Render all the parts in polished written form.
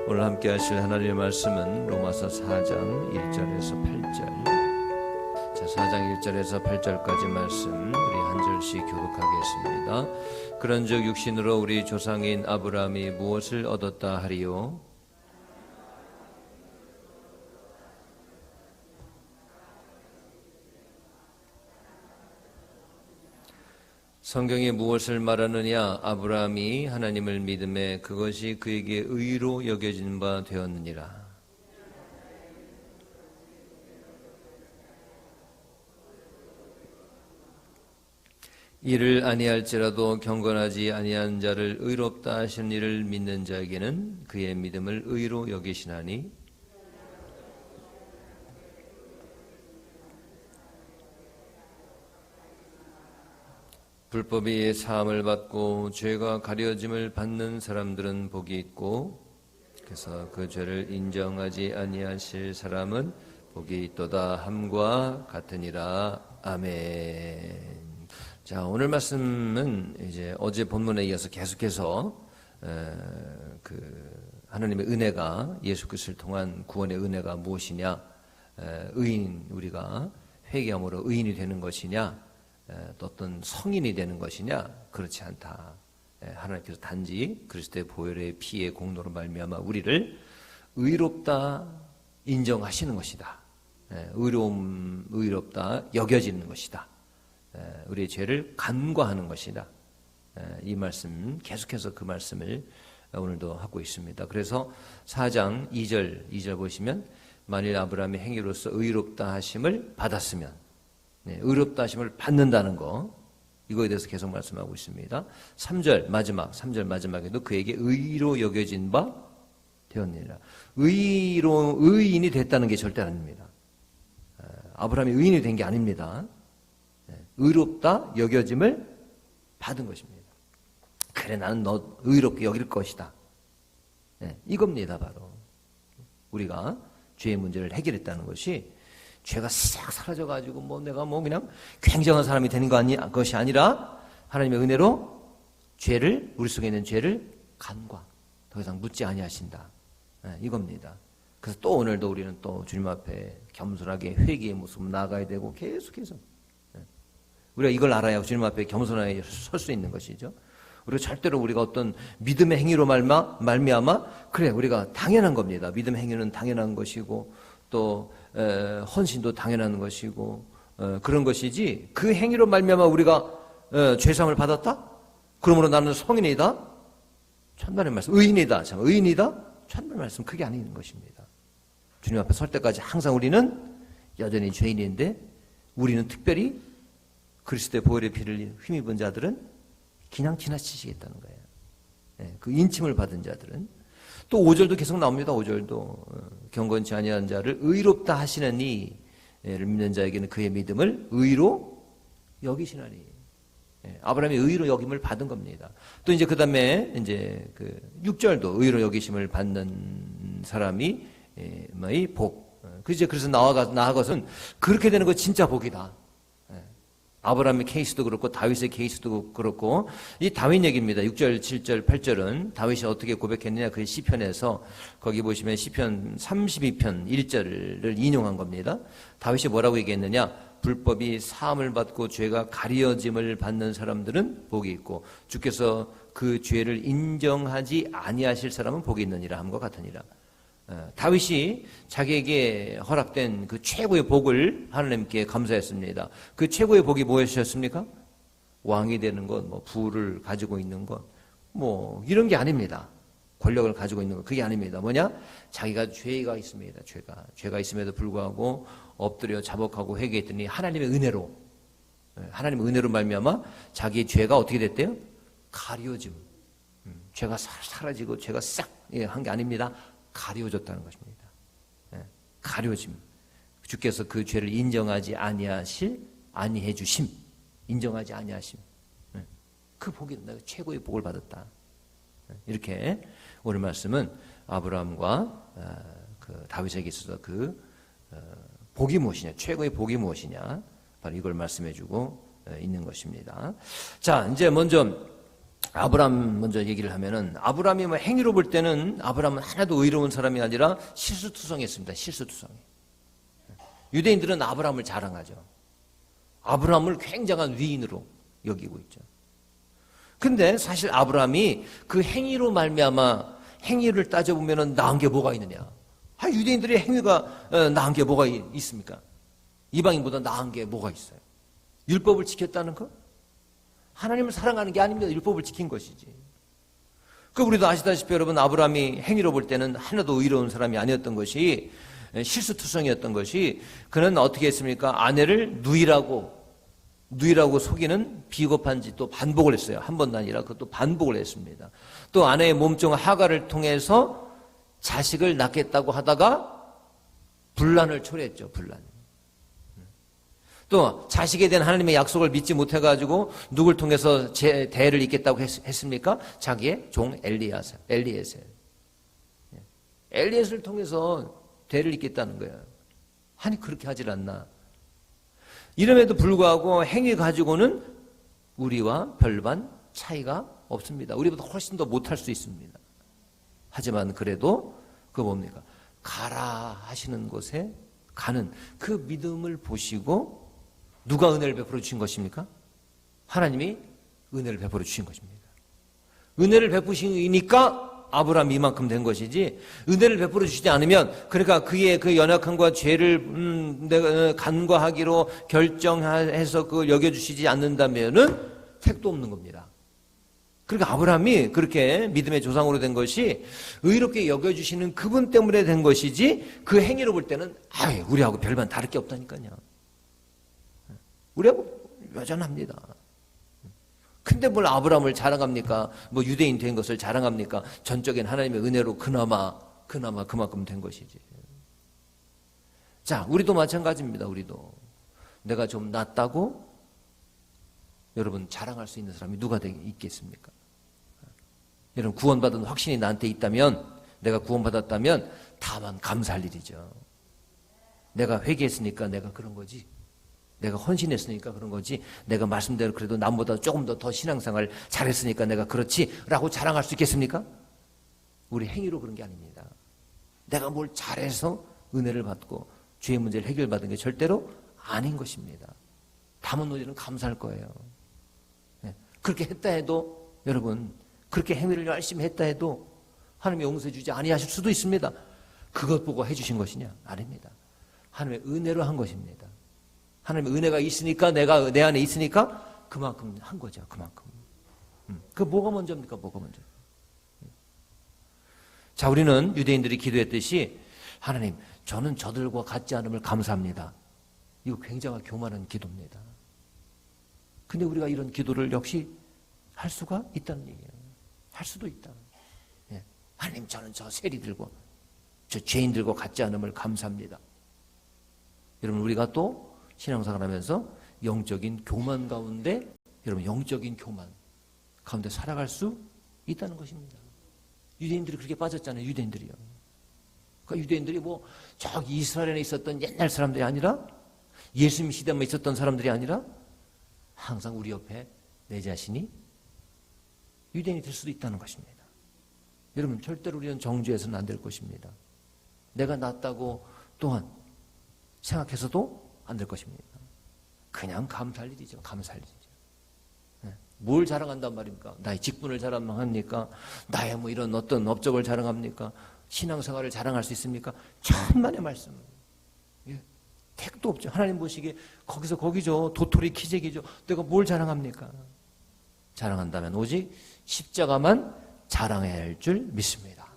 오늘 함께 하실 하나님의 말씀은 로마서 4장 1절에서 8절. 자, 4장 1절에서 8절까지 말씀 우리 한 절씩 교독하겠습니다. 그런즉 육신으로 우리 조상인 아브라함이 무엇을 얻었다 하리요? 성경이 무엇을 말하느냐? 아브라함이 하나님을 믿음에 그것이 그에게 의로 여겨진 바 되었느니라. 이를 아니할지라도 경건하지 아니한 자를 의롭다 하신 이를 믿는 자에게는 그의 믿음을 의로 여기시나니 불법이 사함을 받고 죄가 가려짐을 받는 사람들은 복이 있고 그래서 그 죄를 인정하지 아니하실 사람은 복이 있도다 함과 같으니라. 아멘. 자, 오늘 말씀은 이제 어제 본문에 이어서 계속해서 하나님의 은혜가 예수 그리스도를 통한 구원의 은혜가 무엇이냐, 의인 우리가 회개함으로 의인이 되는 것이냐, 또 어떤 성인이 되는 것이냐, 그렇지 않다. 하나님께서 단지 그리스도의 보혈의 피의 공로로 말미암아 우리를 의롭다 인정하시는 것이다. 의롭다 여겨지는 것이다. 우리의 죄를 간과하는 것이다. 이 말씀 계속해서 그 말씀을 오늘도 하고 있습니다. 그래서 4장 2절 보시면 만일 아브라함의 행위로서 의롭다 하심을 받았으면 의롭다 하심을 받는다는 거, 이거에 대해서 계속 말씀하고 있습니다. 3절 마지막에도 그에게 의로 여겨진 바 되었느니라. 의인이 됐다는 게 절대 아닙니다. 아브라함이 의인이 된 게 아닙니다. 의롭다 여겨짐을 받은 것입니다. 그래, 나는 너 의롭게 여길 것이다. 이겁니다. 바로 우리가 죄의 문제를 해결했다는 것이, 죄가 싹 사라져가지고 내가 그냥 굉장한 사람이 되는 것이 아니라 하나님의 은혜로 우리 속에 있는 죄를 간과 더 이상 묻지 아니하신다. 이겁니다. 그래서 또 오늘도 우리는 또 주님 앞에 겸손하게 회개의 모습으로 나아가야 되고, 계속해서 우리가 이걸 알아야 주님 앞에 겸손하게 설 수 있는 것이죠. 우리가 절대로 우리가 어떤 믿음의 행위로 말미암아 그래, 우리가 당연한 겁니다. 믿음의 행위는 당연한 것이고 또 헌신도 당연한 것이고 그런 것이지, 그 행위로 말미암아 우리가 죄사함을 받았다? 그러므로 나는 성인이다? 천만의 말씀. 의인이다? 천만의 말씀. 그게 아닌 것입니다. 주님 앞에 설 때까지 항상 우리는 여전히 죄인인데, 우리는 특별히 그리스도의 보혈의 피를 힘입은 자들은 그냥 지나치시겠다는 거예요. 그 인침을 받은 자들은. 또 5절도 계속 나옵니다. 5절도 경건치 아니한 자를 의롭다 하시는 이를 믿는 자에게는 그의 믿음을 의로 여기시나니. 아브라함이 의로 여김을 받은 겁니다. 또 이제 그 다음에 이제 6절도 의로 여기심을 받는 사람이 복. 그래서 나아가서는 그렇게 되는 거 진짜 복이다. 아브라함의 케이스도 그렇고 다윗의 케이스도 그렇고, 이 다윗 얘기입니다. 6절, 7절, 8절은 다윗이 어떻게 고백했느냐, 그 시편에서 거기 보시면 시편 32편 1절을 인용한 겁니다. 다윗이 뭐라고 얘기했느냐? 불법이 사함을 받고 죄가 가려짐을 받는 사람들은 복이 있고 주께서 그 죄를 인정하지 아니하실 사람은 복이 있느니라 함과 같으니라. 다윗이 자기에게 허락된 그 최고의 복을 하나님께 감사했습니다. 그 최고의 복이 무엇이었습니까? 왕이 되는 것, 부를 가지고 있는 것, 이런 게 아닙니다. 권력을 가지고 있는 것, 그게 아닙니다. 뭐냐? 자기가 죄가 있습니다. 죄가 있음에도 불구하고 엎드려 자복하고 회개했더니 하나님의 은혜로 말미암아 자기의 죄가 어떻게 됐대요? 가려짐. 죄가 사라지고 죄가 싹 한 게 아닙니다. 가려졌다는 것입니다. 가려짐. 주께서 그 죄를 인정하지 아니해 주심. 인정하지 아니하심. 그 복이, 내가 최고의 복을 받았다. 이렇게 오늘 말씀은 아브라함과 다윗에게 있어서 복이 무엇이냐, 최고의 복이 무엇이냐, 바로 이걸 말씀해주고 있는 것입니다. 자, 이제 먼저 아브람 먼저 얘기를 하면은 아브람이 뭐 행위로 볼 때는 아브람은 하나도 의로운 사람이 아니라 실수투성했습니다. 실수투성. 유대인들은 아브람을 자랑하죠. 아브람을 굉장한 위인으로 여기고 있죠. 근데 사실 아브람이 그 행위로 말미암아 행위를 따져보면은 나은 게 뭐가 있느냐? 유대인들의 행위가 나은 게 뭐가 있습니까? 이방인보다 나은 게 뭐가 있어요? 율법을 지켰다는 거? 하나님을 사랑하는 게 아닙니다. 율법을 지킨 것이지. 우리도 아시다시피 여러분, 아브람이 행위로 볼 때는 하나도 의로운 사람이 아니었던 것이, 실수투성이었던 것이, 그는 어떻게 했습니까? 아내를 누이라고 속이는 비겁한 짓도 반복을 했어요. 한 번도 아니라 그것도 반복을 했습니다. 또 아내의 몸종 하가를 통해서 자식을 낳겠다고 하다가 분란을 초래했죠. 분란. 또 자식에 대한 하나님의 약속을 믿지 못해가지고 누굴 통해서 제 대를 잇겠다고 했습니까? 자기의 종 엘리에셀. 엘리에셀을 통해서 대를 잇겠다는 거예요. 아니 그렇게 하질 않나. 이름에도 불구하고 행위 가지고는 우리와 별반 차이가 없습니다. 우리보다 훨씬 더 못할 수 있습니다. 하지만 그래도 그 뭡니까? 가라 하시는 곳에 가는 그 믿음을 보시고 누가 은혜를 베풀어 주신 것입니까? 하나님이 은혜를 베풀어 주신 것입니다. 은혜를 베푸시니까 아브라함이 이만큼 된 것이지, 은혜를 베풀어 주시지 않으면, 그러니까 그의 그 연약함과 죄를 간과하기로 결정해서 그걸 여겨주시지 않는다면은 택도 없는 겁니다. 그러니까 아브라함이 그렇게 믿음의 조상으로 된 것이 의롭게 여겨주시는 그분 때문에 된 것이지, 그 행위로 볼 때는 우리하고 별반 다를 게 없다니까요. 우리하고 여전합니다. 근데 뭘 아브라함을 자랑합니까? 뭐 유대인 된 것을 자랑합니까? 전적인 하나님의 은혜로 그나마 그만큼 된 것이지. 자, 우리도 마찬가지입니다. 우리도 내가 좀 낫다고 여러분 자랑할 수 있는 사람이 누가 있겠습니까? 여러분 구원받은 확신이 나한테 있다면, 내가 구원받았다면 다만 감사할 일이죠. 내가 회개했으니까 내가 그런 거지. 내가 헌신했으니까 그런 거지. 내가 말씀대로 그래도 남보다 조금 더 신앙생활 잘했으니까 내가 그렇지 라고 자랑할 수 있겠습니까? 우리 행위로 그런 게 아닙니다. 내가 뭘 잘해서 은혜를 받고 죄의 문제를 해결받은 게 절대로 아닌 것입니다. 다만 우리는 감사할 거예요. 그렇게 했다 해도, 여러분 그렇게 행위를 열심히 했다 해도 하나님이 용서해 주지 아니하실 수도 있습니다. 그것 보고 해주신 것이냐? 아닙니다. 하나님의 은혜로 한 것입니다. 하나님의 은혜가 있으니까, 내가 내 안에 있으니까 그만큼 한 거죠. 그만큼. 그 뭐가 먼저입니까? 뭐가 먼저. 자, 우리는 유대인들이 기도했듯이, 하나님 저는 저들과 같지 않음을 감사합니다. 이거 굉장히 교만한 기도입니다. 근데 우리가 이런 기도를 역시 할 수가 있다는 얘기예요. 할 수도 있다. 하나님 저는 저 세리들과 저 죄인들과 같지 않음을 감사합니다. 여러분 우리가 또 신앙생활 하면서 영적인 교만 가운데, 여러분 영적인 교만 가운데 살아갈 수 있다는 것입니다. 유대인들이 그렇게 빠졌잖아요. 유대인들이요. 그러니까 유대인들이 뭐 저기 이스라엘에 있었던 옛날 사람들이 아니라, 예수님 시대만 있었던 사람들이 아니라 항상 우리 옆에 내 자신이 유대인이 될 수도 있다는 것입니다. 여러분 절대로 우리는 정죄해서는 안 될 것입니다. 내가 낫다고 또한 생각해서도 안 될 것입니다. 그냥 감사할 일이죠. 감사할 일이죠. 뭘 자랑한단 말입니까? 나의 직분을 자랑합니까? 나의 뭐 이런 어떤 업적을 자랑합니까? 신앙생활을 자랑할 수 있습니까? 천만의 말씀. 택도 없죠. 하나님 보시기에 거기서 거기죠. 도토리 키재기죠. 내가 뭘 자랑합니까? 자랑한다면 오직 십자가만 자랑해야 할 줄 믿습니다.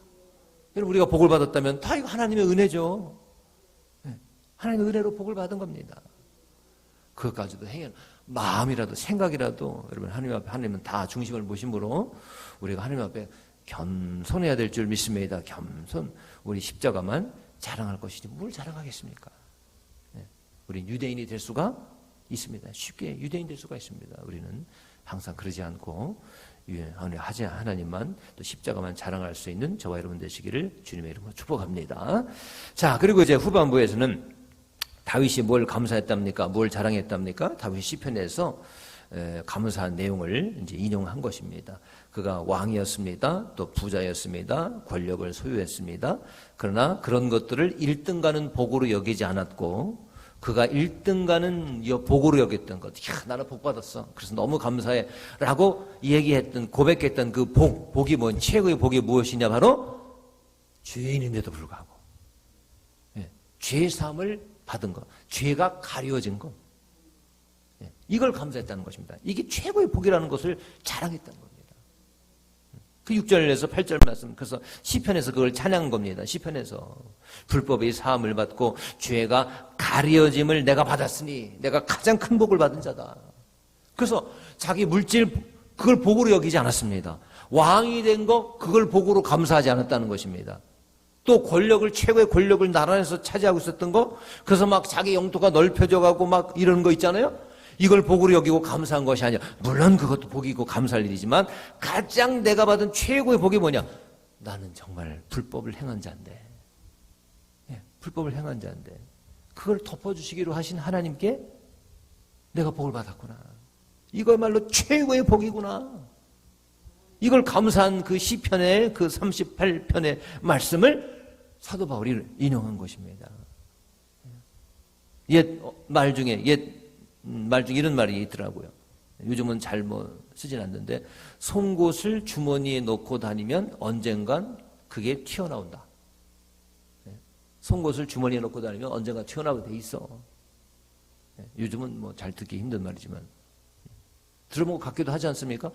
여러분 우리가 복을 받았다면 다 이거 하나님의 은혜죠. 하나님의 은혜로 복을 받은 겁니다. 그것까지도 행여 마음이라도 생각이라도 여러분 하나님 앞에, 하나님은 다 중심을 모심으로 우리가 하나님 앞에 겸손해야 될 줄 믿습니다. 겸손. 우리 십자가만 자랑할 것이지 뭘 자랑하겠습니까? 우린 유대인이 될 수가 있습니다. 쉽게 유대인 될 수가 있습니다. 우리는 항상 그러지 않고 하나님만, 또 십자가만 자랑할 수 있는 저와 여러분 되시기를 주님의 이름으로 축복합니다. 자, 그리고 이제 후반부에서는 다윗이 뭘 감사했답니까? 뭘 자랑했답니까? 다윗이 시편에서 감사한 내용을 이제 인용한 것입니다. 그가 왕이었습니다. 또 부자였습니다. 권력을 소유했습니다. 그러나 그런 것들을 1등가는 복으로 여기지 않았고 그가 1등가는 복으로 여겼던 것. 야, 나는 복 받았어. 그래서 너무 감사해. 라고 얘기했던, 고백했던 그 복이 최고의 복이 무엇이냐? 바로 죄인인데도 불구하고 죄 사함을 받은 것, 죄가 가려진 것, 이걸 감사했다는 것입니다. 이게 최고의 복이라는 것을 자랑했다는 겁니다. 그 6절에서 8절 말씀, 그래서 시편에서 그걸 찬양한 겁니다. 시편에서 불법의 사함을 받고 죄가 가려짐을 내가 받았으니 내가 가장 큰 복을 받은 자다. 그래서 자기 물질 그걸 복으로 여기지 않았습니다. 왕이 된 거 그걸 복으로 감사하지 않았다는 것입니다. 또 권력을, 최고의 권력을 나라에서 차지하고 있었던 거, 그래서 막 자기 영토가 넓혀져 가고 막 이런 거 있잖아요. 이걸 복으로 여기고 감사한 것이 아니야. 물론 그것도 복이고 감사할 일이지만 가장 내가 받은 최고의 복이 뭐냐? 나는 정말 불법을 행한 자인데, 불법을 행한 자인데 그걸 덮어주시기로 하신 하나님께 내가 복을 받았구나. 이거야말로 최고의 복이구나. 이걸 감사한 그 시편의 그 38편의 말씀을 사도 바울이 인용한 것입니다. 옛 말 중에 이런 말이 있더라고요. 요즘은 잘 쓰진 않는데, 송곳을 주머니에 넣고 다니면 언젠간 그게 튀어나온다. 송곳을 주머니에 넣고 다니면 언젠가 튀어나오게 돼 있어. 요즘은 잘 듣기 힘든 말이지만 들어본 것 같기도 하지 않습니까?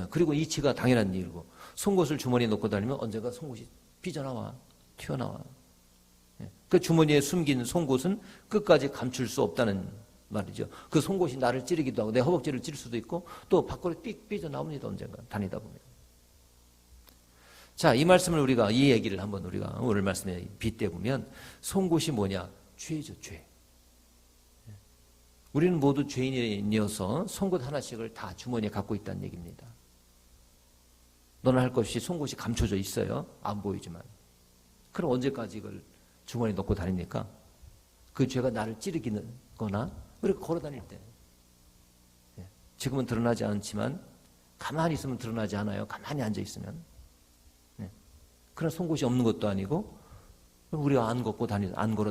그리고 이치가 당연한 일이고, 송곳을 주머니에 넣고 다니면 언젠가 송곳이 삐져나와, 튀어나와. 그 주머니에 숨긴 송곳은 끝까지 감출 수 없다는 말이죠. 그 송곳이 나를 찌르기도 하고 내 허벅지를 찌를 수도 있고 또 밖으로 삑 삐져나옵니다. 언젠가 다니다 보면. 자, 이 말씀을 우리가, 이 얘기를 한번 우리가 오늘 말씀에 빗대보면 송곳이 뭐냐? 죄죠, 죄. 우리는 모두 죄인이어서 송곳 하나씩을 다 주머니에 갖고 있다는 얘기입니다. 너는 할 것 없이 송곳이 감춰져 있어요. 안 보이지만. 그럼 언제까지 이걸 주머니에 넣고 다닙니까? 그 죄가 나를 찌르기는 거나 우리가 걸어 다닐 때. 지금은 드러나지 않지만 가만히 있으면 드러나지 않아요. 가만히 앉아 있으면. 그런 송곳이 없는 것도 아니고 우리가 안 걸어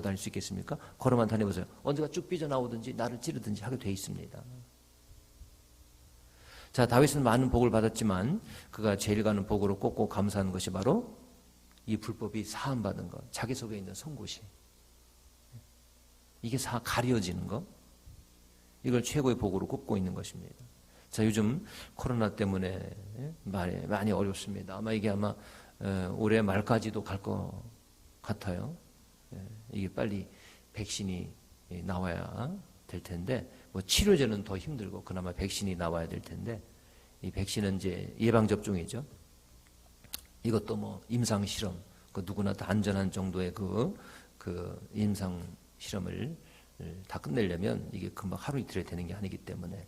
다닐 수 있겠습니까? 걸어만 다녀보세요. 언제가 쭉 삐져나오든지 나를 찌르든지 하게 돼 있습니다. 자, 다윗은 많은 복을 받았지만 그가 제일 가는 복으로 꼭꼭 감사하는 것이 바로 이 불법이 사함받은 것, 자기 속에 있는 송곳이, 이게 가려지는 것, 이걸 최고의 복으로 꼽고 있는 것입니다. 자, 요즘 코로나 때문에 많이 어렵습니다. 아마 이게 올해 말까지도 갈 것 같아요. 이게 빨리 백신이 나와야 될 텐데, 치료제는 더 힘들고 그나마 백신이 나와야 될 텐데, 이 백신은 이제 예방접종이죠. 이것도 임상 실험, 누구나 다 안전한 정도의 그 임상 실험을 다 끝내려면 이게 금방 하루 이틀에 되는 게 아니기 때문에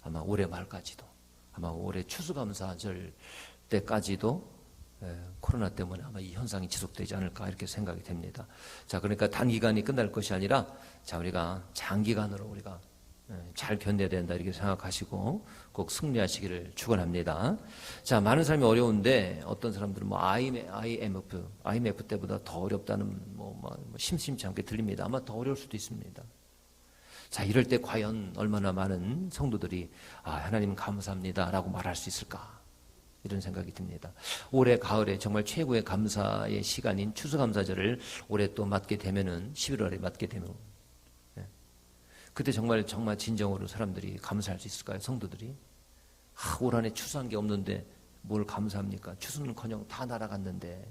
아마 올해 말까지도, 아마 올해 추수감사절 때까지도 코로나 때문에 아마 이 현상이 지속되지 않을까 이렇게 생각이 됩니다. 자, 그러니까 단기간이 끝날 것이 아니라, 자, 우리가 장기간으로 우리가 잘 견뎌야 된다 이렇게 생각하시고 꼭 승리하시기를 축원합니다. 자, 많은 사람이 어려운데 어떤 사람들은 IMF 때보다 더 어렵다는 심심치 않게 들립니다. 아마 더 어려울 수도 있습니다. 자, 이럴 때 과연 얼마나 많은 성도들이 하나님 감사합니다라고 말할 수 있을까? 이런 생각이 듭니다. 올해 가을에 정말 최고의 감사의 시간인 추수감사절을 올해 또 맞게 되면은 11월에 맞게 되면 그때 정말 진정으로 사람들이 감사할 수 있을까요? 성도들이 올 한해 추수한 게 없는데 뭘 감사합니까? 추수는커녕 다 날아갔는데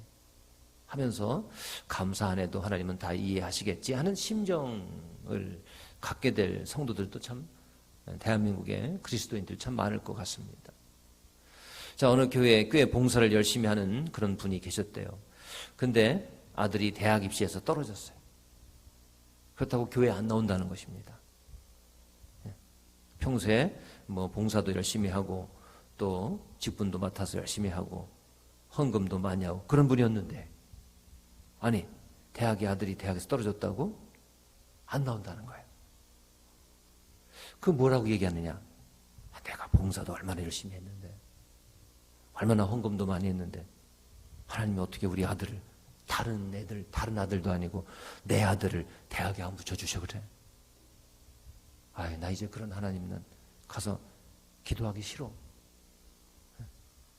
하면서 감사 안 해도 하나님은 다 이해하시겠지 하는 심정을 갖게 될 성도들도 참 대한민국의 그리스도인들 참 많을 것 같습니다. 자, 어느 교회에 꽤 봉사를 열심히 하는 그런 분이 계셨대요. 근데 아들이 대학 입시에서 떨어졌어요. 그렇다고 교회에 안 나온다는 것입니다. 평소에 봉사도 열심히 하고 또 직분도 맡아서 열심히 하고 헌금도 많이 하고 그런 분이었는데, 아니, 아들이 대학에서 떨어졌다고 안 나온다는 거예요. 그 뭐라고 얘기하느냐? 봉사도 얼마나 열심히 했는데, 얼마나 헌금도 많이 했는데, 하나님이 어떻게 우리 아들을, 다른 아들도 아니고 내 아들을 대학에 안 붙여주셔 그래. 나 이제 그런 하나님은 가서 기도하기 싫어.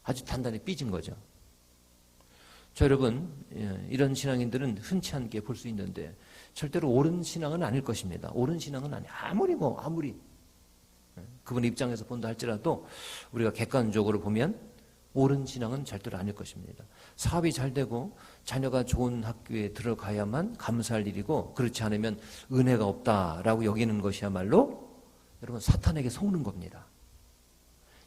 아주 단단히 삐진 거죠. 여러분, 이런 신앙인들은 흔치 않게 볼 수 있는데 절대로 옳은 신앙은 아닐 것입니다. 옳은 신앙은 아무리 그분의 입장에서 본다 할지라도 우리가 객관적으로 보면 옳은 신앙은 절대로 아닐 것입니다. 사업이 잘 되고 자녀가 좋은 학교에 들어가야만 감사할 일이고, 그렇지 않으면 은혜가 없다라고 여기는 것이야말로 여러분 사탄에게 속는 겁니다.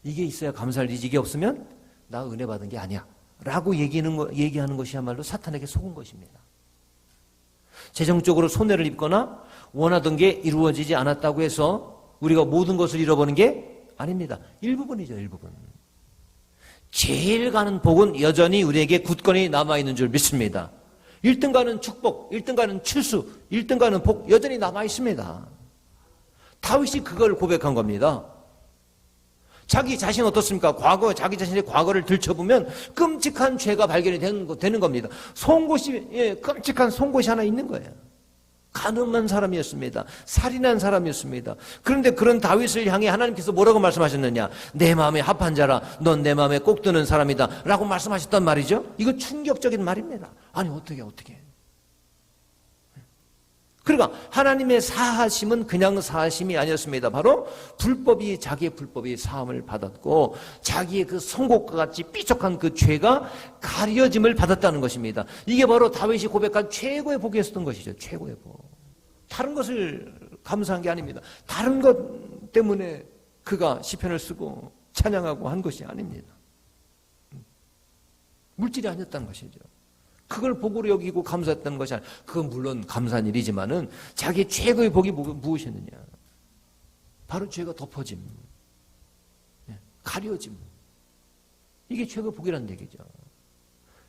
이게 있어야 감사할 일이지, 이게 없으면 나 은혜 받은 게 아니야 라고 얘기하는 것이야말로 사탄에게 속은 것입니다. 재정적으로 손해를 입거나 원하던 게 이루어지지 않았다고 해서 우리가 모든 것을 잃어버리는 게 아닙니다. 일부분이죠, 일부분. 제일 가는 복은 여전히 우리에게 굳건히 남아있는 줄 믿습니다. 1등 가는 축복, 1등 가는 칠수, 1등 가는 복 여전히 남아있습니다. 다윗이 그걸 고백한 겁니다. 자기 자신 어떻습니까? 자기 자신의 과거를 들춰보면 끔찍한 죄가 발견이 되는 겁니다. 끔찍한 송곳이 하나 있는 거예요. 간음한 사람이었습니다. 살인한 사람이었습니다. 그런데 그런 다윗을 향해 하나님께서 뭐라고 말씀하셨느냐? 내 마음에 합한 자라, 넌 내 마음에 꼭 드는 사람이다 라고 말씀하셨단 말이죠. 이거 충격적인 말입니다. 아니 어떻게 그러니까 하나님의 사하심은 그냥 사하심이 아니었습니다. 바로 자기의 불법이 사함을 받았고, 자기의 그 송곳과 같이 삐쩍한 그 죄가 가려짐을 받았다는 것입니다. 이게 바로 다윗이 고백한 최고의 복이었던 것이죠. 최고의 복. 다른 것을 감사한 게 아닙니다. 다른 것 때문에 그가 시편을 쓰고 찬양하고 한 것이 아닙니다. 물질이 아니었다는 것이죠. 그걸 복으로 여기고 감사했다는 것이 아니라, 그건 물론 감사한 일이지만은 자기 최고의 복이 무엇이었느냐? 바로 죄가 덮어짐, 가려짐. 이게 최고의 복이라는 얘기죠.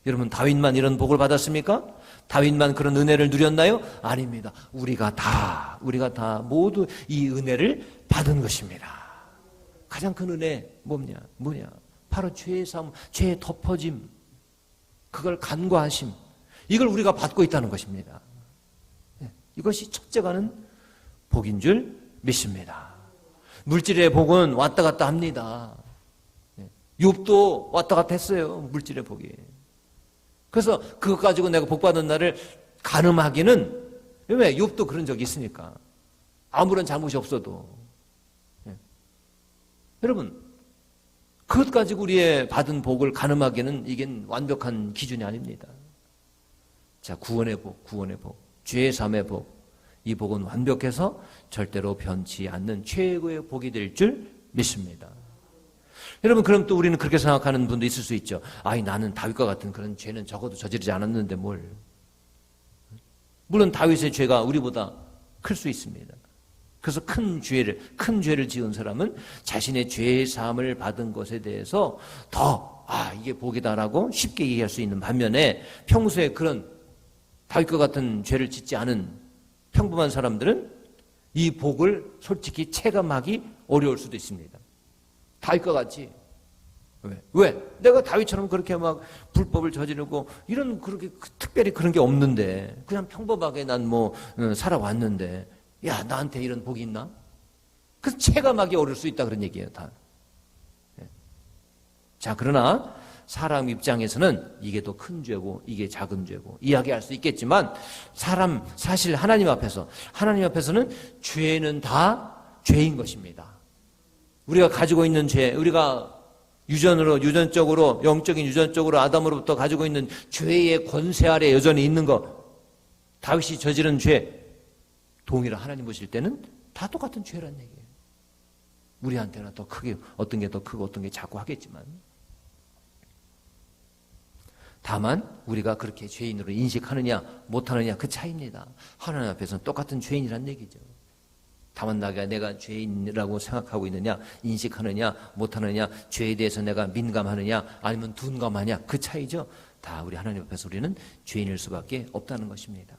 여러분, 다윗만 이런 복을 받았습니까? 다윗만 그런 은혜를 누렸나요? 아닙니다. 우리가 다 모두 이 은혜를 받은 것입니다. 가장 큰 은혜 뭐냐? 바로 죄의 사함, 죄의 덮어짐, 그걸 간과하심, 이걸 우리가 받고 있다는 것입니다. 이것이 첫째가는 복인 줄 믿습니다. 물질의 복은 왔다 갔다 합니다. 욥도 왔다 갔다 했어요. 물질의 복이. 그래서 그것 가지고 내가 복 받은 날을 간음하기는, 왜? 욥도 그런 적이 있으니까. 아무런 잘못이 없어도. 여러분, 그것 가지고 우리의 받은 복을 가늠하기는 이게 완벽한 기준이 아닙니다. 자, 구원의 복, 죄의 사함의 복, 이 복은 완벽해서 절대로 변치 않는 최고의 복이 될 줄 믿습니다. 여러분, 그럼 또 우리는 그렇게 생각하는 분도 있을 수 있죠. 나는 다윗과 같은 그런 죄는 적어도 저지르지 않았는데 뭘. 물론 다윗의 죄가 우리보다 클 수 있습니다. 그래서 큰 죄를 지은 사람은 자신의 죄의 사함을 받은 것에 대해서 더 이게 복이다라고 쉽게 얘기할 수 있는 반면에, 평소에 그런 다윗과 같은 죄를 짓지 않은 평범한 사람들은 이 복을 솔직히 체감하기 어려울 수도 있습니다. 다윗과 같이. 왜? 내가 다윗처럼 그렇게 막 불법을 저지르고 그렇게 특별히 그런 게 없는데, 그냥 평범하게 난 살아왔는데, 나한테 이런 복이 있나? 그래서 체감하기 어려울 수 있다, 그런 얘기예요, 다. 자, 그러나 사람 입장에서는 이게 더 큰 죄고 이게 작은 죄고 이야기할 수 있겠지만, 사실 하나님 앞에서는 죄는 다 죄인 것입니다. 우리가 가지고 있는 죄, 우리가 유전적으로, 영적인 유전적으로 아담으로부터 가지고 있는 죄의 권세 아래 여전히 있는 것, 다윗이 저지른 죄, 동일한 하나님 보실 때는 다 똑같은 죄란 얘기예요. 우리한테는 더 크게, 어떤 게 더 크고 어떤 게 작고 하겠지만, 다만 우리가 그렇게 죄인으로 인식하느냐 못하느냐 그 차이입니다. 하나님 앞에서는 똑같은 죄인이란 얘기죠. 다만 내가 죄인이라고 생각하고 있느냐, 인식하느냐 못하느냐, 죄에 대해서 내가 민감하느냐 아니면 둔감하냐, 그 차이죠. 다 우리 하나님 앞에서 우리는 죄인일 수밖에 없다는 것입니다.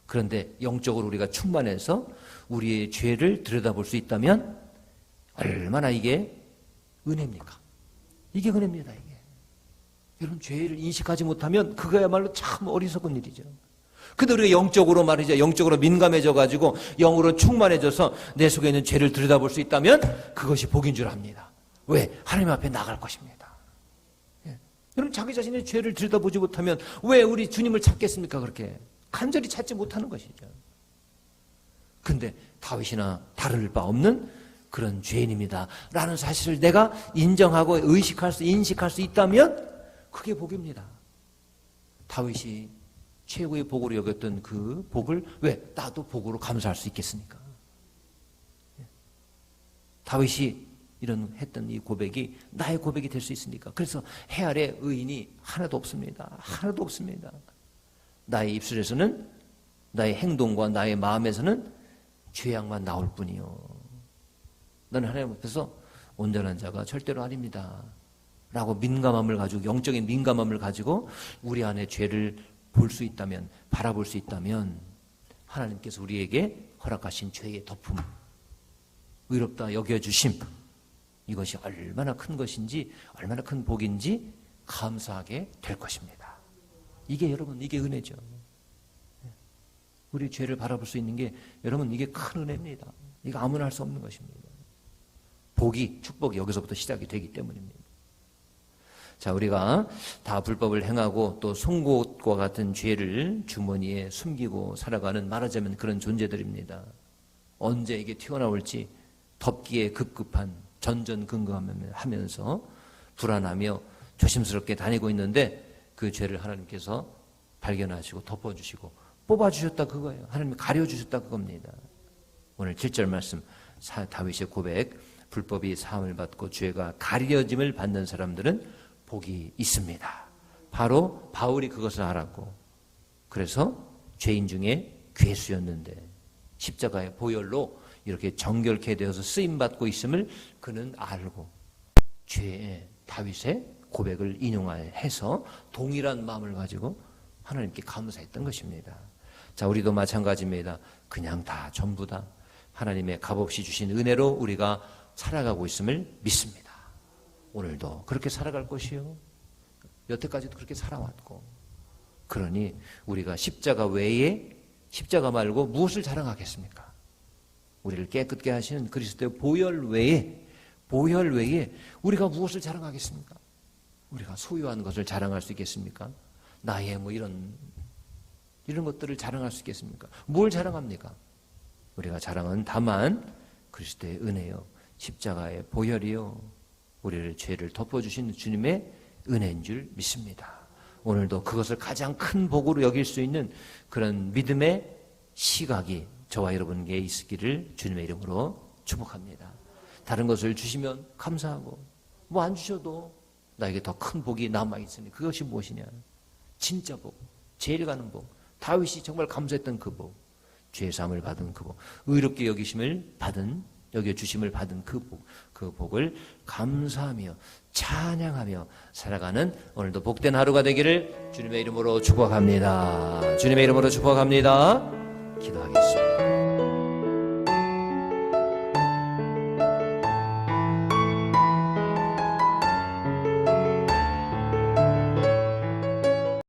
그런데 영적으로 우리가 충만해서 우리의 죄를 들여다볼 수 있다면 얼마나 이게 은혜입니까? 이게 은혜입니다. 이게. 여러분, 죄를 인식하지 못하면 그거야말로 참 어리석은 일이죠. 근데 우리가 영적으로 말이죠, 영적으로 민감해져 가지고 영으로 충만해져서 내 속에 있는 죄를 들여다볼 수 있다면 그것이 복인 줄 압니다. 왜? 하나님 앞에 나갈 것입니다. 예. 여러분, 자기 자신의 죄를 들여다보지 못하면 왜 우리 주님을 찾겠습니까? 그렇게 간절히 찾지 못하는 것이죠. 근데 다윗이나 다를 바 없는 그런 죄인입니다 라는 사실을 내가 인정하고 인식할 수 있다면 그게 복입니다. 다윗이 최고의 복으로 여겼던 그 복을 왜 나도 복으로 감사할 수 있겠습니까? 다윗이 이런 했던 이 고백이 나의 고백이 될 수 있습니까? 그래서 해 아래 의인이 하나도 없습니다. 하나도 없습니다. 나의 입술에서는, 나의 행동과 나의 마음에서는 죄악만 나올 뿐이요. 너는 하나님 앞에서 온전한 자가 절대로 아닙니다 라고 민감함을 가지고, 영적인 민감함을 가지고 우리 안에 죄를 볼 수 있다면, 바라볼 수 있다면 하나님께서 우리에게 허락하신 죄의 덮음, 의롭다 여겨주심, 이것이 얼마나 큰 것인지, 얼마나 큰 복인지 감사하게 될 것입니다. 이게 여러분, 이게 은혜죠. 우리 죄를 바라볼 수 있는 게 여러분, 이게 큰 은혜입니다. 이거 아무나 할 수 없는 것입니다. 복이, 축복이 여기서부터 시작이 되기 때문입니다. 자, 우리가 다 불법을 행하고 또 송곳과 같은 죄를 주머니에 숨기고 살아가는, 말하자면 그런 존재들입니다. 언제 이게 튀어나올지 덮기에 급급한, 전전긍긍하면서 불안하며 조심스럽게 다니고 있는데 그 죄를 하나님께서 발견하시고 덮어주시고 뽑아주셨다 그거예요. 하나님이 가려주셨다 그겁니다. 오늘 7절 말씀, 다윗의 고백, 불법이 사함을 받고 죄가 가려짐을 받는 사람들은 복이 있습니다. 바로 바울이 그것을 알았고, 그래서 죄인 중에 괴수였는데 십자가의 보혈로 이렇게 정결케 되어서 쓰임받고 있음을 그는 알고 죄의 다윗의 고백을 인용해서 동일한 마음을 가지고 하나님께 감사했던 것입니다. 자, 우리도 마찬가지입니다. 그냥 다 전부 다 하나님의 값없이 주신 은혜로 우리가 살아가고 있음을 믿습니다. 오늘도 그렇게 살아갈 것이요. 여태까지도 그렇게 살아왔고, 그러니 우리가 십자가 외에, 십자가 말고 무엇을 자랑하겠습니까? 우리를 깨끗게 하시는 그리스도의 보혈 외에 우리가 무엇을 자랑하겠습니까? 우리가 소유한 것을 자랑할 수 있겠습니까? 나의 뭐 이런 것들을 자랑할 수 있겠습니까? 뭘 자랑합니까? 우리가 자랑은 다만 그리스도의 은혜요, 십자가의 보혈이요, 우리를 죄를 덮어주신 주님의 은혜인 줄 믿습니다. 오늘도 그것을 가장 큰 복으로 여길 수 있는 그런 믿음의 시각이 저와 여러분에게 있기를 주님의 이름으로 축복합니다. 다른 것을 주시면 감사하고, 뭐 안 주셔도 나에게 더 큰 복이 남아있으니 그것이 무엇이냐? 진짜 복, 제일 가는 복, 다윗이 정말 감사했던 그 복, 죄사함을 받은 그 복, 의롭게 여겨주심을 받은 그 복을 감사하며 찬양하며 살아가는 오늘도 복된 하루가 되기를 주님의 이름으로 축복합니다. 주님의 이름으로 축복합니다. 기도하겠습니다.